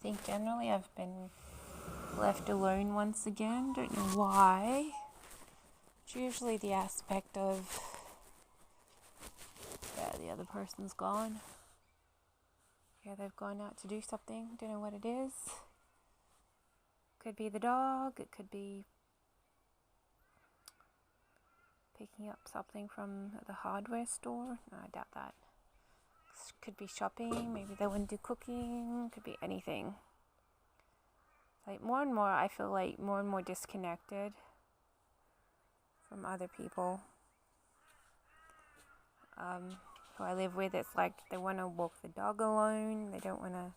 think generally I've been left alone once again. Don't know why. It's usually the aspect of, the other person's gone. They've gone out to do something. Don't know what it is. Could be the dog. It could be picking up something from the hardware store. No, I doubt that. Could be shopping. Maybe they want to do cooking. Could be anything. Like more and more, I feel like more and more disconnected from other people who I live with. It's like they want to walk the dog alone. They don't want to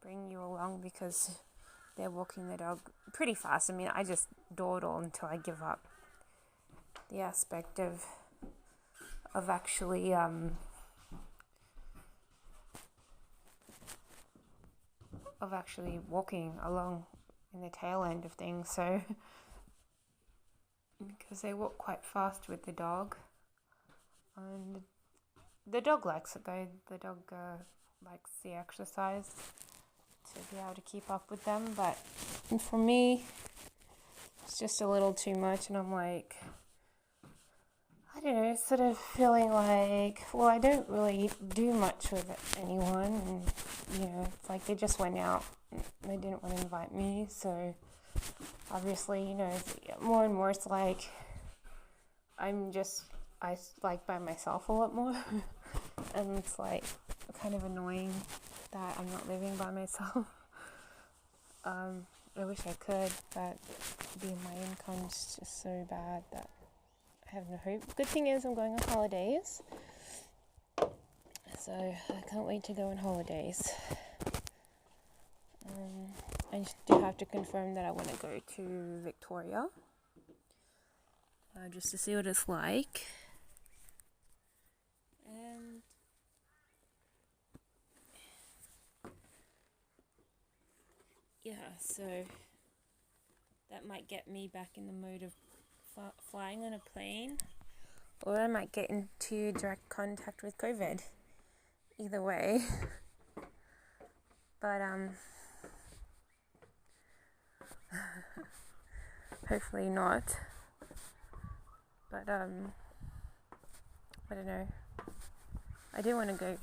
bring you along because they're walking the dog pretty fast. I mean, I just dawdle until I give up. The aspect of actually walking along in the tail end of things. So because they walk quite fast with the dog, and the dog likes it though. The dog likes the exercise to be able to keep up with them, but for me it's just a little too much, and I'm like, I don't know, sort of feeling like, well, I don't really do much with anyone, and it's like they just went out and they didn't want to invite me, so obviously, more and more it's like I like by myself a lot more and it's like kind of annoying that I'm not living by myself. I wish I could, but my income's just so bad that I have no hope. Good thing is I'm going on holidays, so I can't wait to go on holidays. I do have to confirm that I want to go to Victoria just to see what it's like. And so that might get me back in the mode of flying on a plane, or I might get into direct contact with COVID. Either way. But hopefully not. But I don't know. I do want to go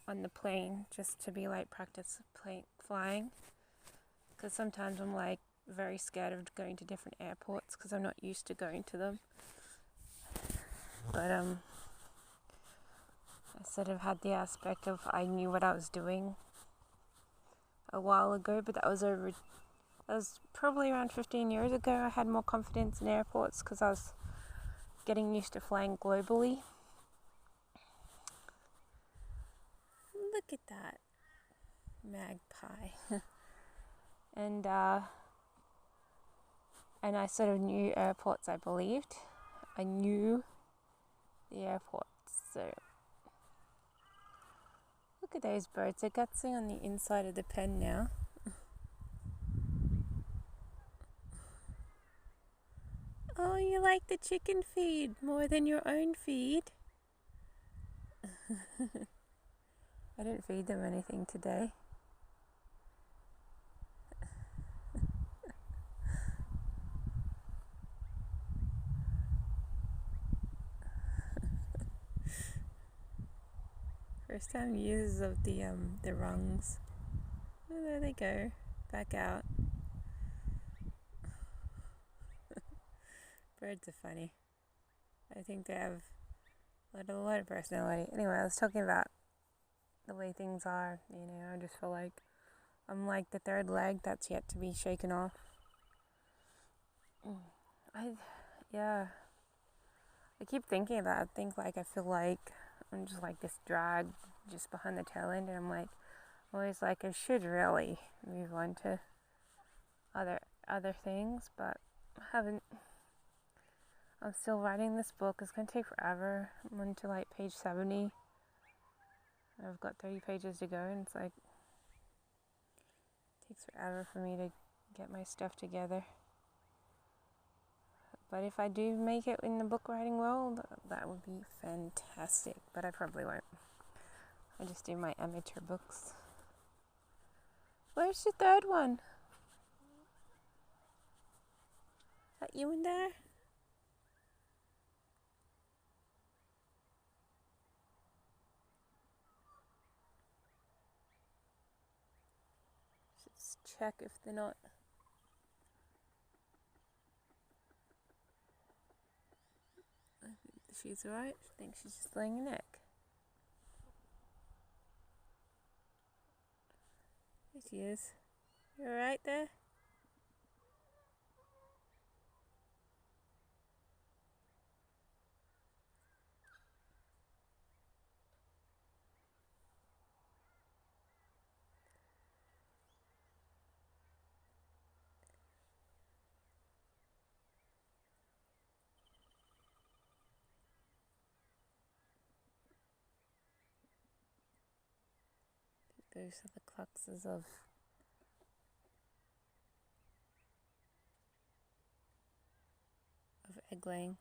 on the plane just to be like practice flying, because sometimes I'm like very scared of going to different airports because I'm not used to going to them. But I sort of had the aspect of I knew what I was doing a while ago, but that was probably around 15 years ago. I had more confidence in airports because I was getting used to flying globally. Look at that magpie. and I sort of knew airports, I believed. I knew the airports, so look at those birds. They're gutsing on the inside of the pen now. Oh, you like the chicken feed more than your own feed? I didn't feed them anything today. First time users of the rungs. Oh, there they go, back out. Birds are funny. I think they have a lot of personality. Anyway, I was talking about the way things are. I just feel like I'm like the third leg that's yet to be shaken off. I keep thinking about it. I feel like I'm just like this drag just behind the tail end, and I'm like always like I should really move on to other things, but I haven't. I'm still writing this book. It's going to take forever. I'm on to like page 70. I've got 30 pages to go, and it's like it takes forever for me to get my stuff together. But if I do make it in the book writing world, that would be fantastic. But I probably won't. I just do my amateur books. Where's the third one? That you in there? Just check if they're not. I think she's alright. I think she's just laying an egg. There she is. You alright there? Those are the cluxes of egg laying.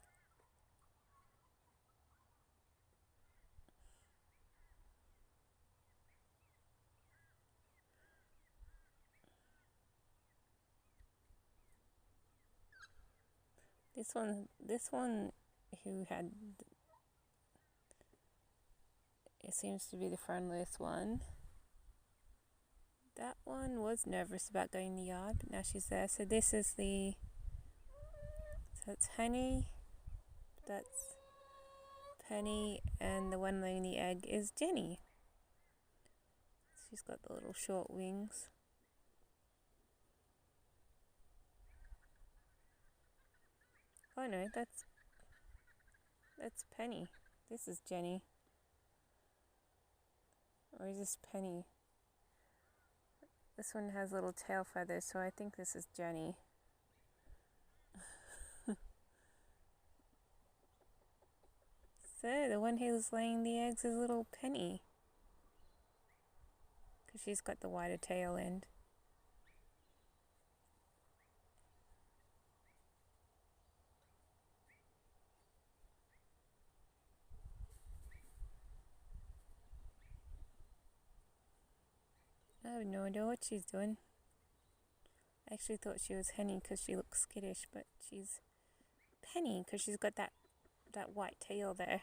This one who had, it seems to be the friendliest one. That one was nervous about going in the yard, but now she's there. So this is that's Honey, that's Penny, and the one laying the egg is Jenny. She's got the little short wings. Oh no, that's Penny. This is Jenny. Or is this Penny? This one has little tail feathers, so I think this is Jenny. So, the one who's laying the eggs is little Penny. Because she's got the wider tail end. I have no idea what she's doing. I actually thought she was Henny because she looks skittish, but she's Penny because she's got that white tail there.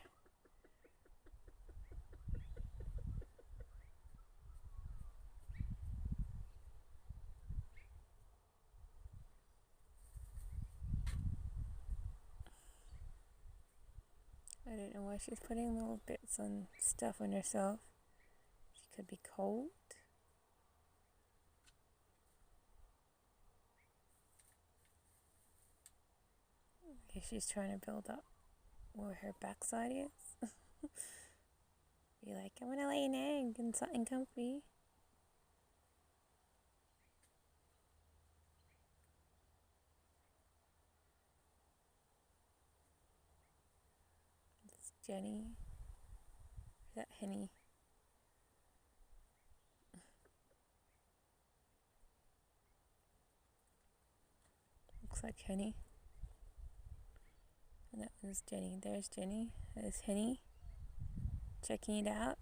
I don't know why she's putting little bits on stuff on herself. She could be cold. Maybe she's trying to build up where her backside is. Be like, I want to lay an egg in something comfy. It's Jenny. Or is that Henny? Looks like Henny. And that was Jenny. There's Jenny. There's Henny. Checking it out.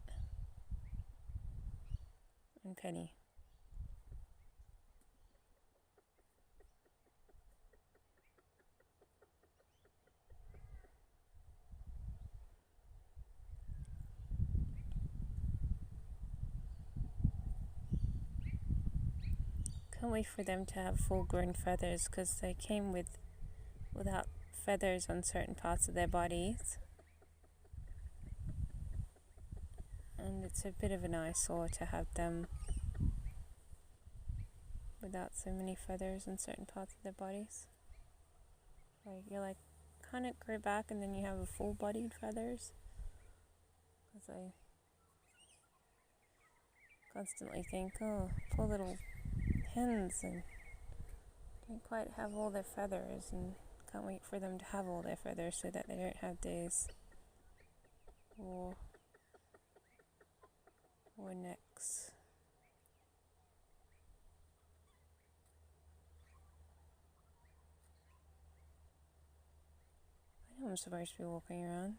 And Penny. Can't wait for them to have full-grown feathers because they came without feathers on certain parts of their bodies. And it's a bit of an eyesore to have them without so many feathers on certain parts of their bodies. Like, you're like, kind of grow back and then you have a full-bodied feathers. Because I constantly think, oh, poor little hens and don't quite have all their feathers, and can't wait for them to have all their feathers so that they don't have days or necks. I know I'm supposed to be walking around.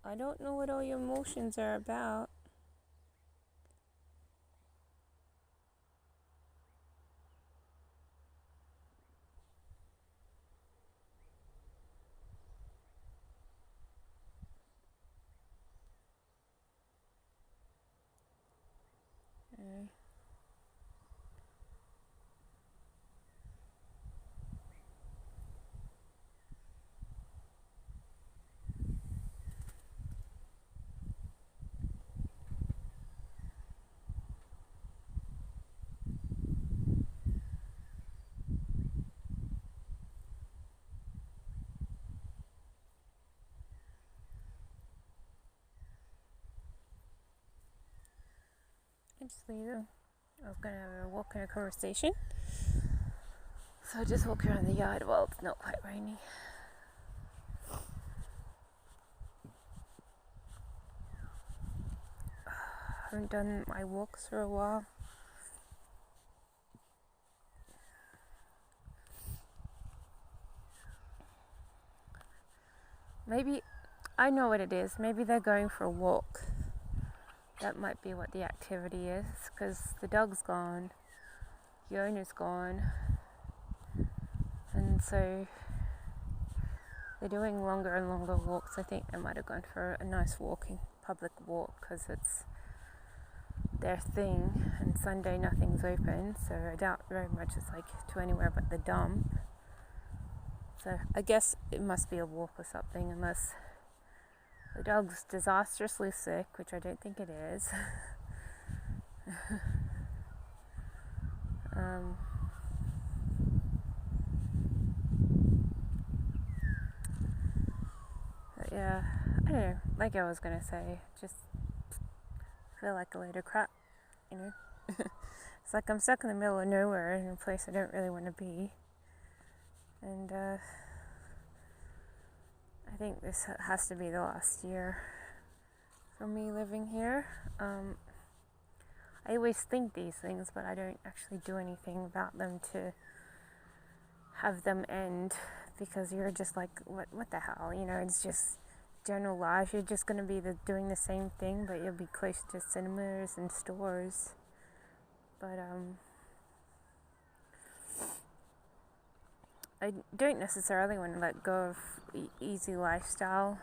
I don't know what all your emotions are about. Uh, Actually, I was gonna have a walk and a conversation. So I just walk around the yard while it's not quite rainy. I haven't done my walks for a while. Maybe, I know what it is. Maybe they're going for a walk. That might be what the activity is, because the dog's gone, the owner's gone, and so they're doing longer and longer walks. I think they might have gone for a nice public walk, because it's their thing, and Sunday nothing's open, so I doubt very much it's like to anywhere but the dump. So I guess it must be a walk or something, unless the dog's disastrously sick, which I don't think it is. But yeah, I don't know, like I was gonna say, just feel like a load of crap, you know. It's like I'm stuck in the middle of nowhere in a place I don't really want to be. And I think this has to be the last year for me living here. I always think these things, but I don't actually do anything about them to have them end, because you're just like, what the hell, you know, it's just general life. You're just going to be doing the same thing, but you'll be close to cinemas and stores. But I don't necessarily want to let go of easy lifestyle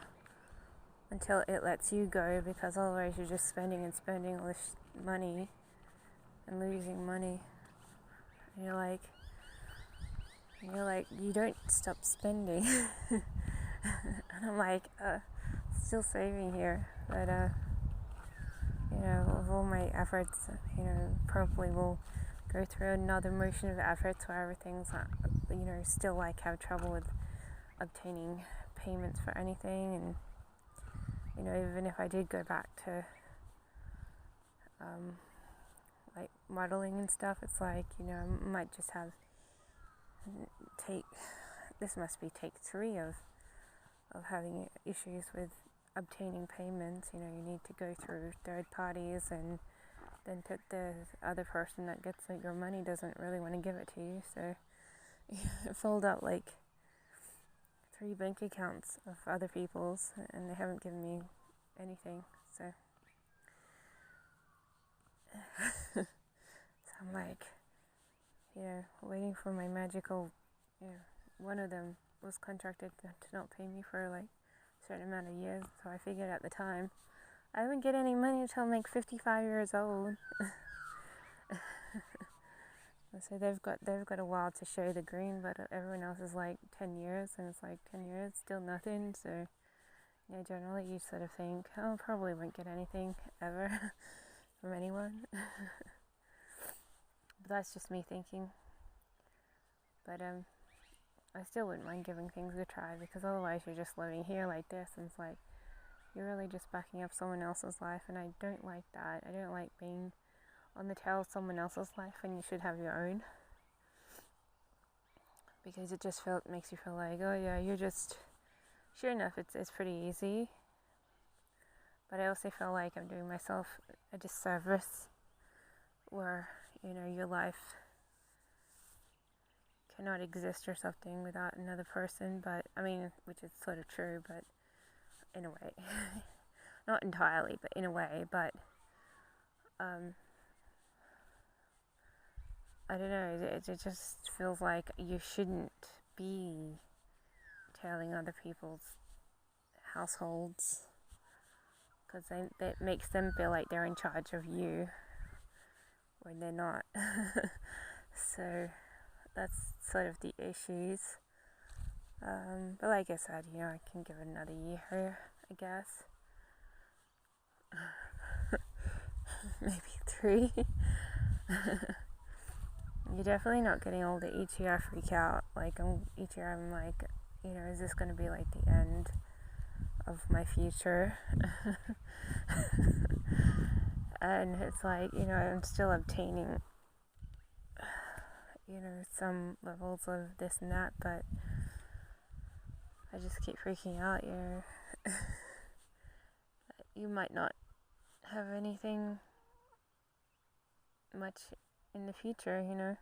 until it lets you go, because otherwise you're just spending all this money and losing money. And you're like, you don't stop spending. And I'm like, still saving here, but you know, of all my efforts, you know, probably will go through another motion of efforts where everything's, you know, still like have trouble with obtaining payments for anything. And you know, even if I did go back to like modeling and stuff, it's like, you know, I might just have this must be take 3 of having issues with obtaining payments. You know, you need to go through third parties, and then the other person that gets like your money doesn't really want to give it to you, so it filled out like 3 bank accounts of other people's, and they haven't given me anything. So so I'm like, you know, waiting for my magical, you know, one of them was contracted to not pay me for like a certain amount of years, so I figured at the time I wouldn't get any money until I'm like 55 years old. So they've got a while to show the green, but everyone else is like 10 years, and it's like 10 years, still nothing. So yeah, generally you sort of think, oh, probably won't get anything ever from anyone. But that's just me thinking. But I still wouldn't mind giving things a try, because otherwise you're just living here like this, and it's like you're really just backing up someone else's life, and I don't like that. I don't like being on the tail of someone else's life when you should have your own, because it just makes you feel like, oh yeah, you're just, sure enough, it's pretty easy, but I also feel like I'm doing myself a disservice, where, you know, your life cannot exist or something without another person. But I mean, which is sort of true, but in a way. not entirely, but in a way. But I don't know, it just feels like you shouldn't be telling other people's households, because that makes them feel like they're in charge of you when they're not. So that's sort of the issues. But like I said, I can give it another year, I guess. Maybe 3. You're definitely not getting older. Each year I freak out. Each year I'm like, is this going to be like the end of my future? And it's like, I'm still obtaining, some levels of this and that, but I just keep freaking out, You might not have anything much in the future,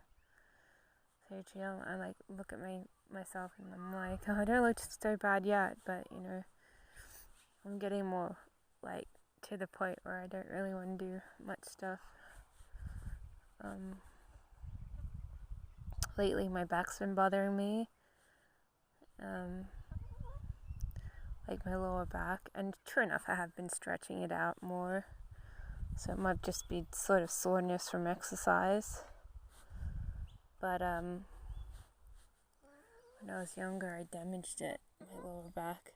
So chill. I look at myself and I'm like, oh, I don't look so bad yet, but I'm getting more to the point where I don't really want to do much stuff. Lately my back's been bothering me, my lower back, and true enough, I have been stretching it out more, so it might just be sort of soreness from exercise. But when I was younger, I damaged it, my lower back.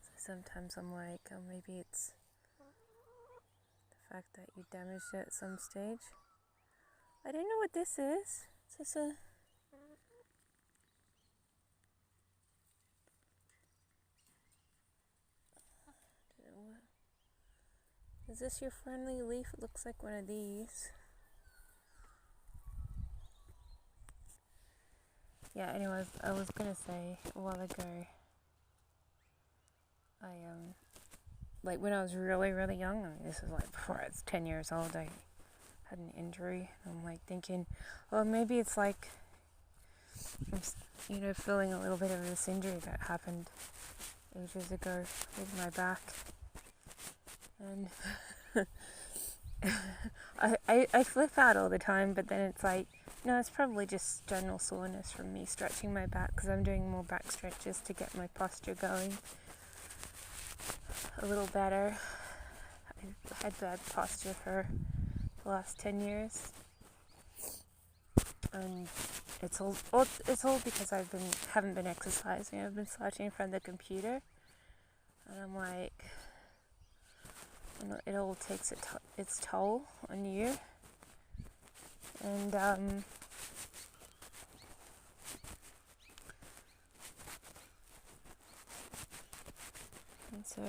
So sometimes I'm like, oh, maybe it's the fact that you damaged it at some stage. I don't know what this is. Is this a... Is this your friendly leaf? It looks like one of these. Yeah, anyways, I was gonna say a while ago, when I was really, really young, this is before I was 10 years old, I had an injury. I'm thinking, well, maybe it's I'm, feeling a little bit of this injury that happened ages ago with my back. And I flip out all the time, but then it's no, it's probably just general soreness from me stretching my back, because I'm doing more back stretches to get my posture going a little better. I've had bad posture for the last 10 years, and it's all because haven't been exercising. I've been slouching in front of the computer, and I'm it all takes its toll on you. And so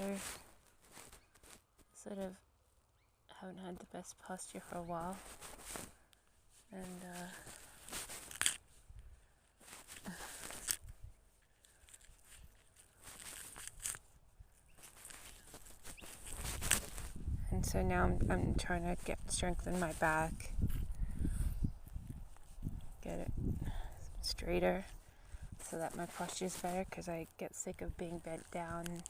sort of haven't had the best posture for a while, and so now I'm trying to strengthen my back, get it straighter, so that my posture is better, because I get sick of being bent down,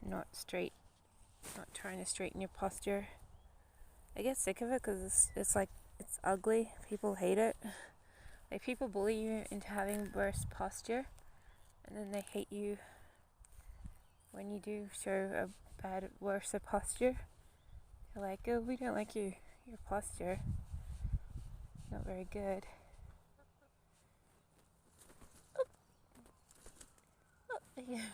not trying to straighten your posture. I get sick of it because it's ugly. People hate it. People bully you into having worse posture, and then they hate you when you do show a worse posture. They're like, oh, we don't like your posture. Not very good. Oh, yeah.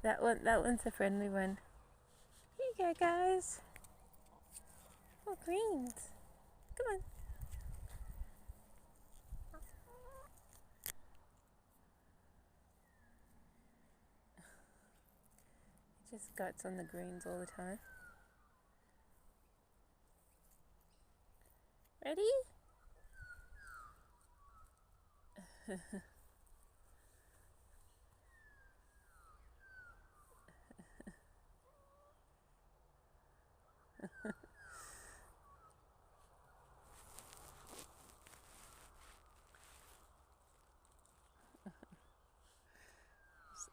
That one's a friendly one. Here you go, guys. Oh, greens. Come on. Just guts on the greens all the time. Ready? Just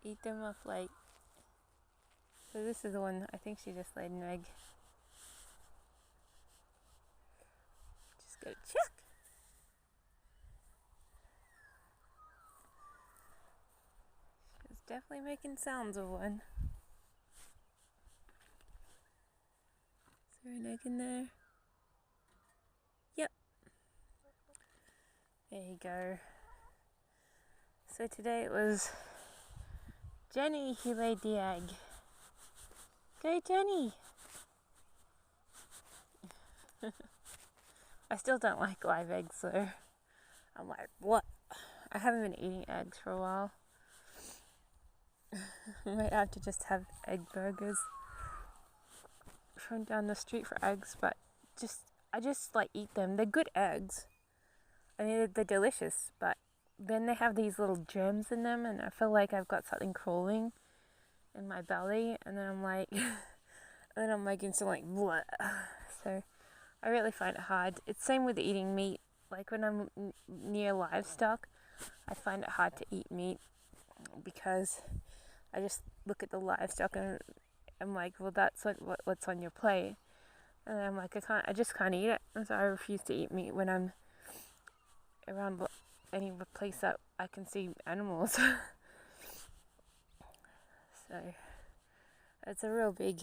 eat them up like. So this is the one, I think she just laid an egg. Just go check. She's definitely making sounds of one. Is there an egg in there? Yep. There you go. So today it was Jenny who laid the egg. Go Jenny! I still don't like live eggs though. I'm like, what? I haven't been eating eggs for a while. I might have to just have egg burgers from down the street for eggs, but I just like eat them. They're good eggs. I mean, they're delicious, but then they have these little germs in them, and I feel like I've got something crawling in my belly, and then I'm like, instantly like, bleh. So I really find it hard. It's same with eating meat. Like when I'm near livestock, I find it hard to eat meat because I just look at the livestock and I'm like, well, that's what's on your plate, and I'm like, I just can't eat it, and so I refuse to eat meat when I'm around any place that I can see animals. So it's a real big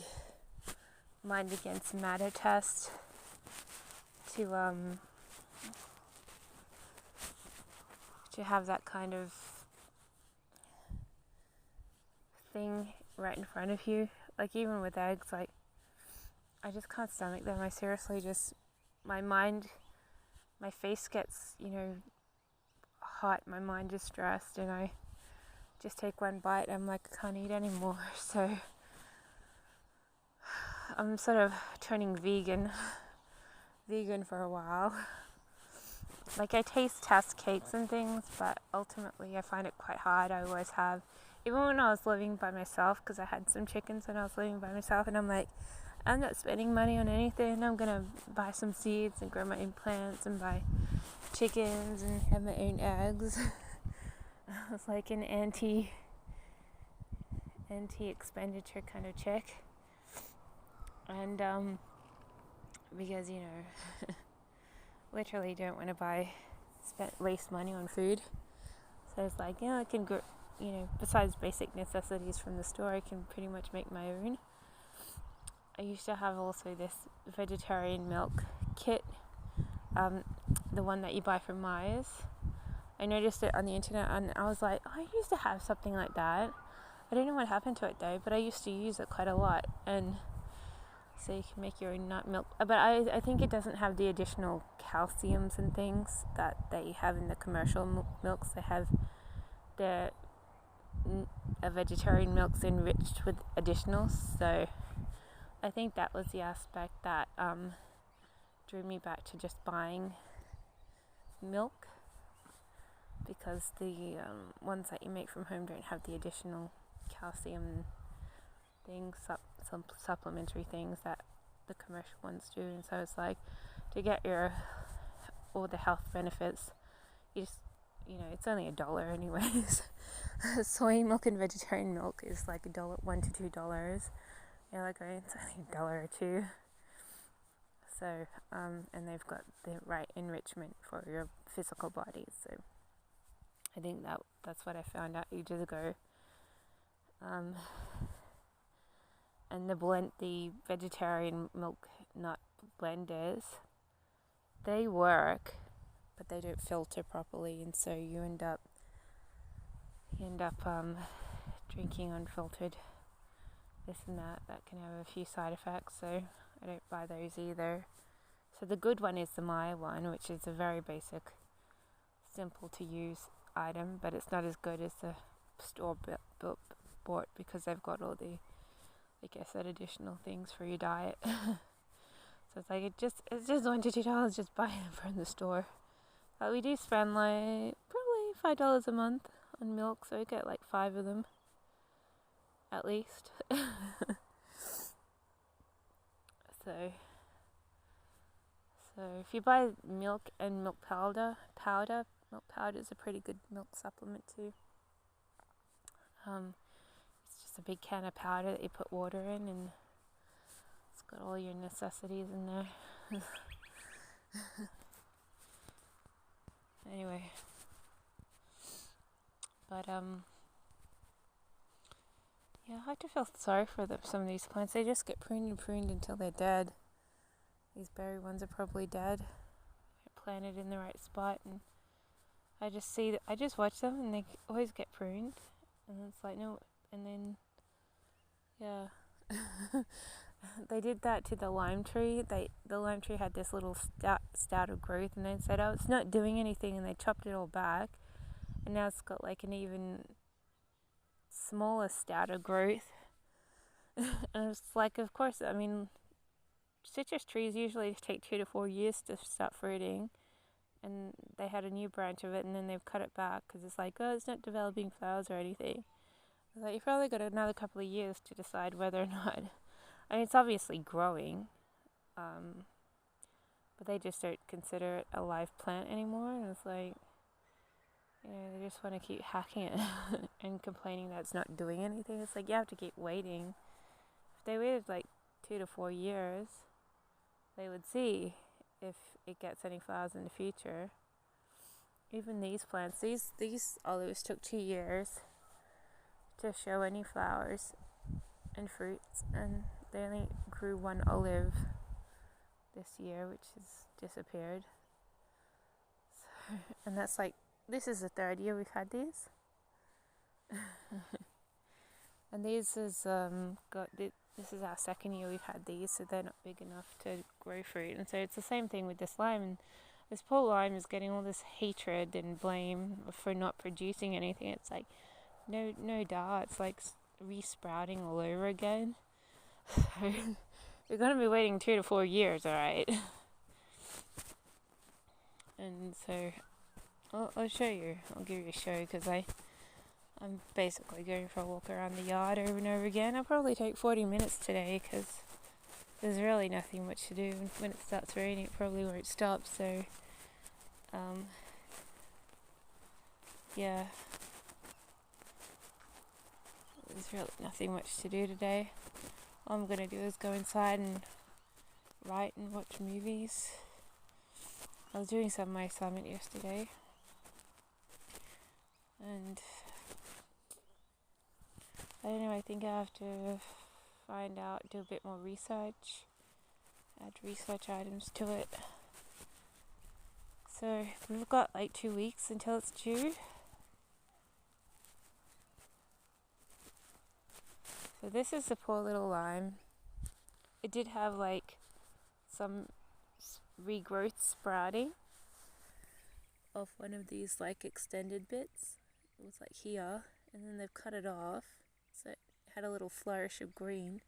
mind against matter test to have that kind of thing right in front of you. Like even with eggs, like I just can't stomach them. I seriously just, my face gets, hot, my mind is stressed, and I just take one bite and I'm like, I can't eat anymore. So I'm sort of turning vegan for a while. Like I test cakes and things, but ultimately I find it quite hard. I always have. Even when I was living by myself, because I had some chickens when I was living by myself, and I'm like, I'm not spending money on anything. I'm going to buy some seeds and grow my own plants and buy chickens and have my own eggs. It's like an anti-expenditure kind of chick. And because, literally don't want to waste money on food. So it's like, I can grow, besides basic necessities from the store, I can pretty much make my own. I used to have also this vegetarian milk kit, the one that you buy from Myers. I noticed it on the internet and I was like, I used to have something like that. I don't know what happened to it though, but I used to use it quite a lot. And so you can make your own nut milk. But I think it doesn't have the additional calciums and things that they have in the commercial milks. They have the vegetarian milks enriched with additionals. So I think that was the aspect that drew me back to just buying milk, because the ones that you make from home don't have the additional calcium things, some supplementary things that the commercial ones do. And so it's like, to get all the health benefits, you just, it's only $1 anyways. Soy milk and vegetarian milk is like $1 to $2. You're like, oh, it's only $1 or $2. So and they've got the right enrichment for your physical body. So I think that's what I found out ages ago. And the vegetarian milk nut blenders, they work, but they don't filter properly, and so you end up drinking unfiltered this and that can have a few side effects. So I don't buy those either. So the good one is the Maya one, which is a very basic, simple to use item, but it's not as good as the store bought, because they've got all the, like I said, additional things for your diet. So it's like, it's just $1 to $2, just buy them from the store. But we do spend like probably $5 a month on milk, so we get like 5 of them at least. So if you buy milk and milk powder is a pretty good milk supplement too. It's just a big can of powder that you put water in, and it's got all your necessities in there. Anyway, but yeah, I have to feel sorry for some of these plants. They just get pruned until they're dead. These berry ones are probably dead. They're planted in the right spot, and I just watch them, and they always get pruned, and it's like no, and then yeah, they did that to the lime tree. The lime tree had this little stout of growth, and they said, oh, it's not doing anything, and they chopped it all back, and now it's got like an even smaller stout of growth. And it's like, of course, I mean, citrus trees usually take 2 to 4 years to start fruiting, and they had a new branch of it, and then they've cut it back because it's like, oh, it's not developing flowers or anything. Like, you've probably got another couple of years to decide whether or not. I mean, it's obviously growing, but they just don't consider it a live plant anymore, and it's like, they just want to keep hacking it and complaining that it's not doing anything. It's like, you have to keep waiting. If they waited like 2 to 4 years, they would see if it gets any flowers in the future. Even these plants, these olives took 2 years to show any flowers and fruits, and they only grew 1 olive this year, which has disappeared. So, and that's like, this is the 3rd year we've had these. And these is this is our 2nd year we've had these, so they're not big enough to grow fruit. And so it's the same thing with this lime, and this poor lime is getting all this hatred and blame for not producing anything. It's like, no duh, it's like re-sprouting all over again. So you're going to be waiting 2 to 4 years, alright? And so I'll show you, I'll give you a show, because I'm basically going for a walk around the yard over and over again. I'll probably take 40 minutes today, because there's really nothing much to do. When it starts raining, it probably won't stop, so yeah, there's really nothing much to do today. All I'm going to do is go inside and write and watch movies. I was doing some of my assignment yesterday, and I don't know, I think I have to do a bit more research, add research items to it. So we've got like 2 weeks until it's due. So this is the poor little lime. It did have like some regrowth sprouting of one of these like extended bits. It was like here, and then they've cut it off, so it had a little flourish of green,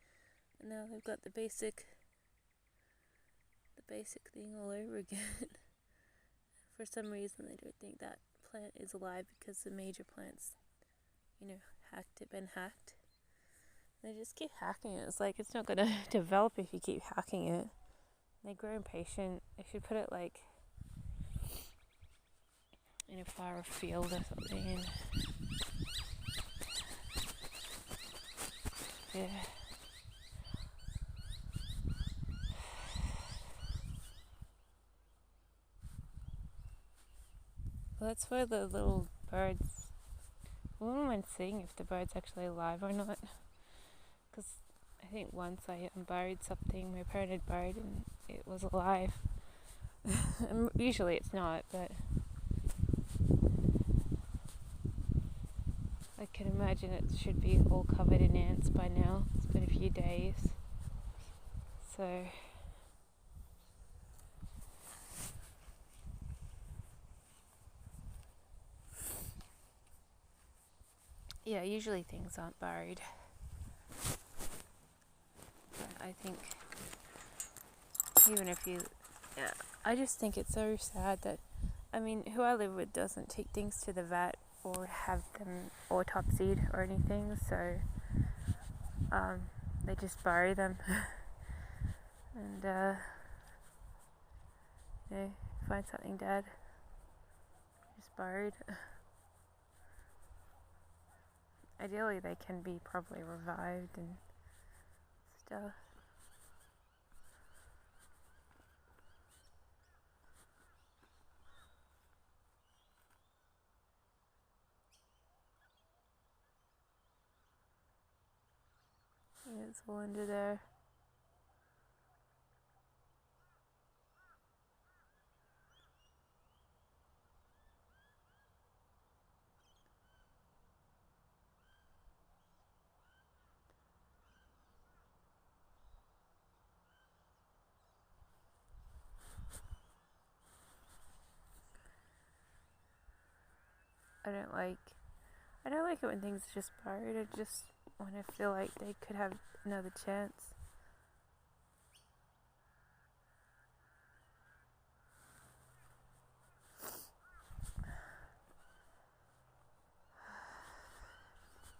and now they've got the basic thing all over again. For some reason they don't think that plant is alive, because the major plants, been hacked. They just keep hacking it. It's like, it's not going to develop if you keep hacking it. They grow impatient. They should put it like in a flower field or something. Yeah. Well, that's where the little birds. I wouldn't mind seeing if the bird's actually alive or not. Because I think once I unburied something, my parented bird, and it was alive. Usually it's not, but I can imagine it should be all covered in ants by now. It's been a few days. So yeah, usually things aren't buried. But I think even if you... Yeah, I just think it's so sad that who I live with doesn't take things to the vet or have them autopsied or anything, so they just bury them and find something dead, just buried. Ideally, they can be probably revived and stuff. Yeah, it's all under there. I don't like it when things are just buried. I just want to feel like they could have another chance.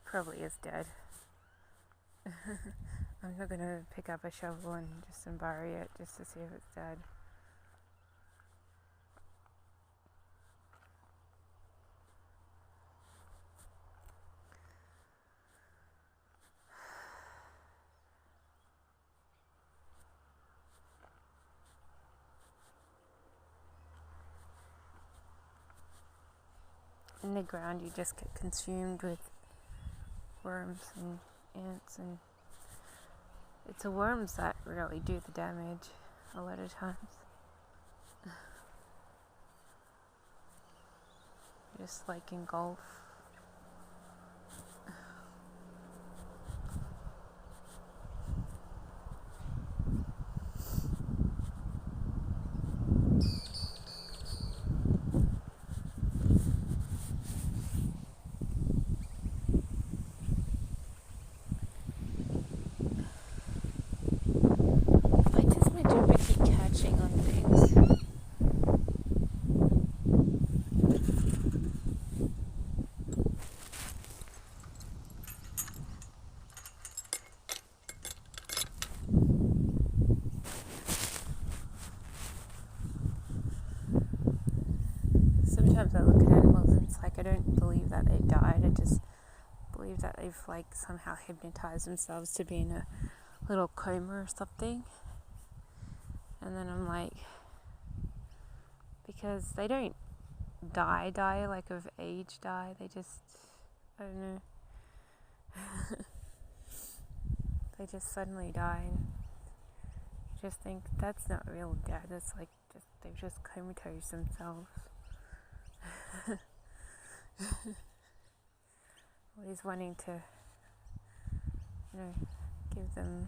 Probably is dead. I'm not gonna pick up a shovel and just bury it just to see if it's dead. In the ground, you just get consumed with worms and ants, and it's the worms that really do the damage a lot of times. Just like in golf. Why does my jumper keep catching on things? Sometimes I look at animals and it's like I don't believe that they died. I just believe that they've like somehow hypnotized themselves to be in a little coma or something. And then I'm like, because they don't die like of age die. They just, I don't know. They just suddenly die, and you just think that's not real death. It's like they've just comatose themselves. Always wanting to, give them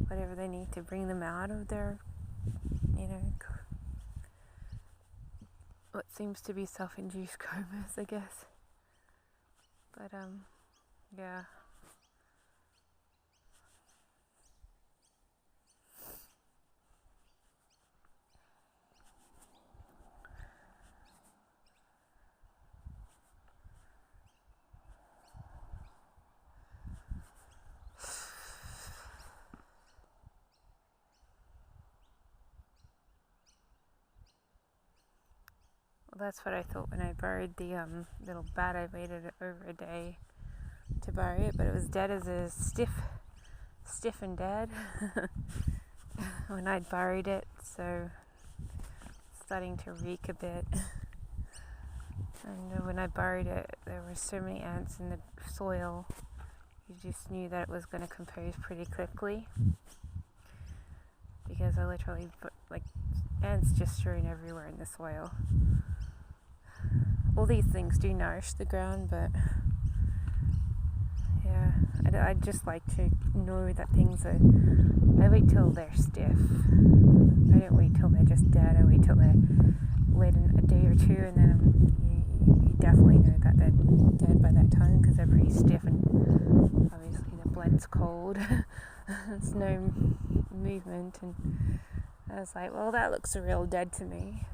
whatever they need to bring them out of their, what seems to be self-induced comas, I guess. But, yeah. That's what I thought when I buried the little bat. I waited over a day to bury it, but it was dead as a stiff and dead when I'd buried it, so it's starting to reek a bit. And when I buried it, there were so many ants in the soil, you just knew that it was going to compose pretty quickly, because I literally put ants just strewn everywhere in the soil. All these things do nourish the ground, but yeah, I'd just like to know that things are, I wait till they're stiff. I don't wait till they're just dead. I wait till they're laid in a day or two, and then you definitely know that they're dead by that time, because they're pretty stiff, and obviously the blood's cold. There's no movement, and I was like, well, that looks real dead to me.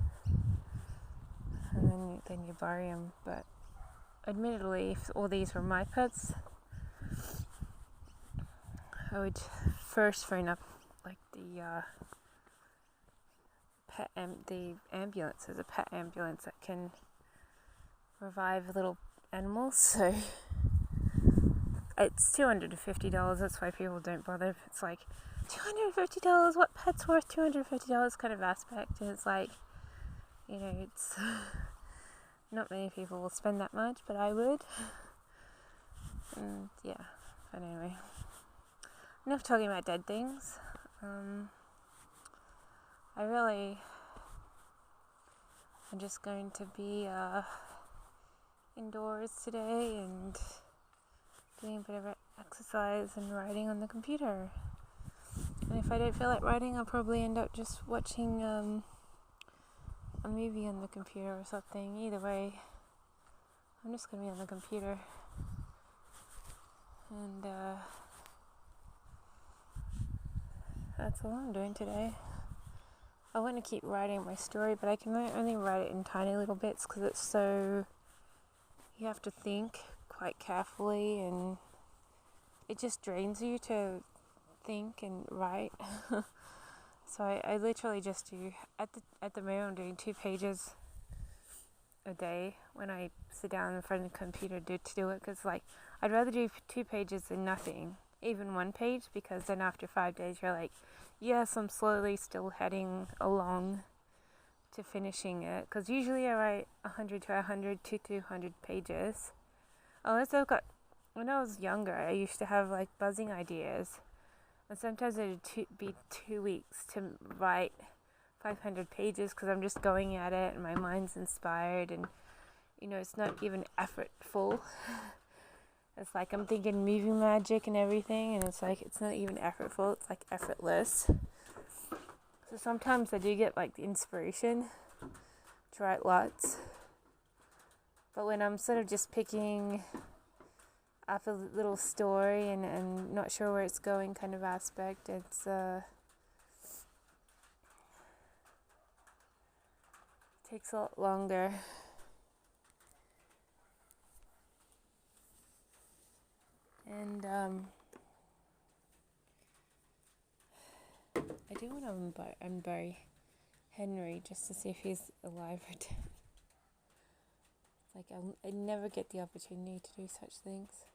and then you bury them. But admittedly, if all these were my pets, I would first phone up like the the ambulance. There's a pet ambulance that can revive little animals. So it's $250. That's why people don't bother. It's like $250. What pet's worth $250? Kind of aspect. And it's like, it's not many people will spend that much, but I would. And yeah, but anyway, enough talking about dead things. I'm just going to be indoors today and doing a bit of exercise and writing on the computer. And if I don't feel like writing, I'll probably end up just watching a movie on the computer or something. Either way, I'm just going to be on the computer. And that's all I'm doing today. I want to keep writing my story, but I can only write it in tiny little bits because it's so... You have to think quite carefully, and it just drains you to think and write. So I literally just do... At the moment, I'm doing 2 pages a day when I sit down in front of the computer to do it, because I'd rather do 2 pages than nothing, even 1 page, because then after 5 days you're like, yes, I'm slowly still heading along to finishing it, because usually I write 100 to 200 pages. Unless when I was younger, I used to have buzzing ideas, and sometimes it would be 2 weeks to write 500 pages because I'm just going at it and my mind's inspired, and it's not even effortful. It's like I'm thinking movie magic and everything, and it's not even effortful, it's effortless. So sometimes I do get the inspiration to write lots, but when I'm sort of just picking up a little story and not sure where it's going kind of aspect, it's takes a lot longer. And I do want to unbury Henry just to see if he's alive or dead. I never get the opportunity to do such things.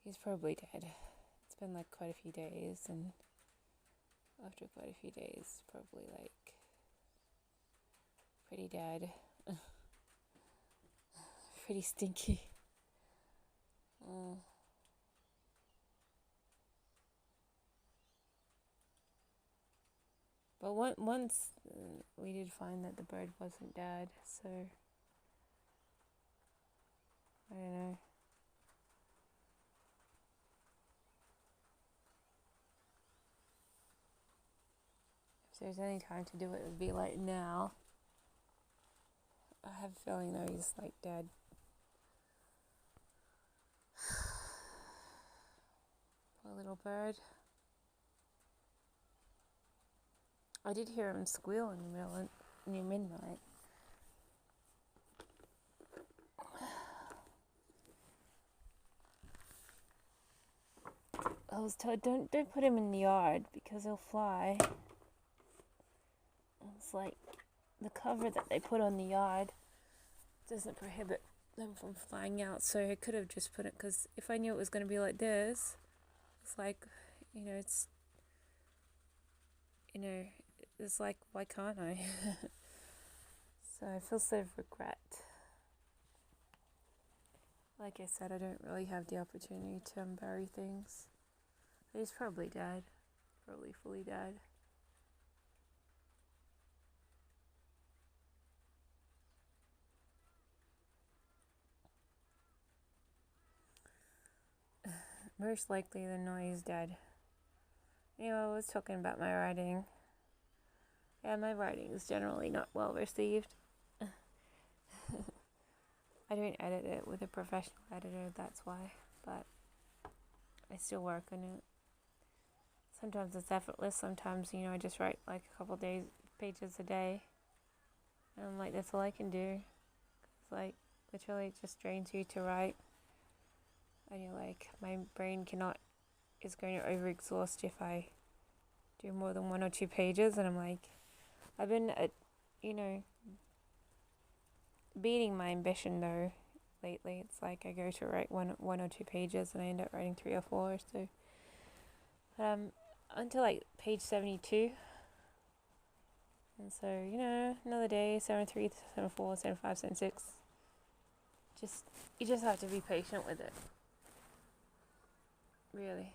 He's probably dead. It's been quite a few days, and after quite a few days, probably pretty dead. Pretty stinky. But once we did find that the bird wasn't dead, so I don't know. If there's any time to do it, it would be now. I have a feeling though he's dead. Poor little bird. I did hear him squeal near midnight. I was told don't put him in the yard because he'll fly. It's the cover that they put on the yard doesn't prohibit them from flying out, so I could have just put it, because if I knew it was going to be like this, it's it's why can't I? So I feel sort of regret. Like I said, I don't really have the opportunity to unbury things. He's probably dead, probably fully dead. Most likely than not, he's dead. Anyway, I was talking about my writing. Yeah, my writing is generally not well received. I don't edit it with a professional editor, that's why. But I still work on it. sometimes it's effortless. Sometimes, I just write like a couple pages a day. And I'm like, that's all I can do. It's like, literally, it just drains you to write. And you're like, my brain is going to overexhaust if I do more than 1 or 2 pages. And I'm like, I've been, beating my ambition though lately. It's like I go to write one or 2 pages and I end up writing 3 or 4. So, until like page 72. And so, another day, 73, 74, 75, 76. You just have to be patient with it. Really.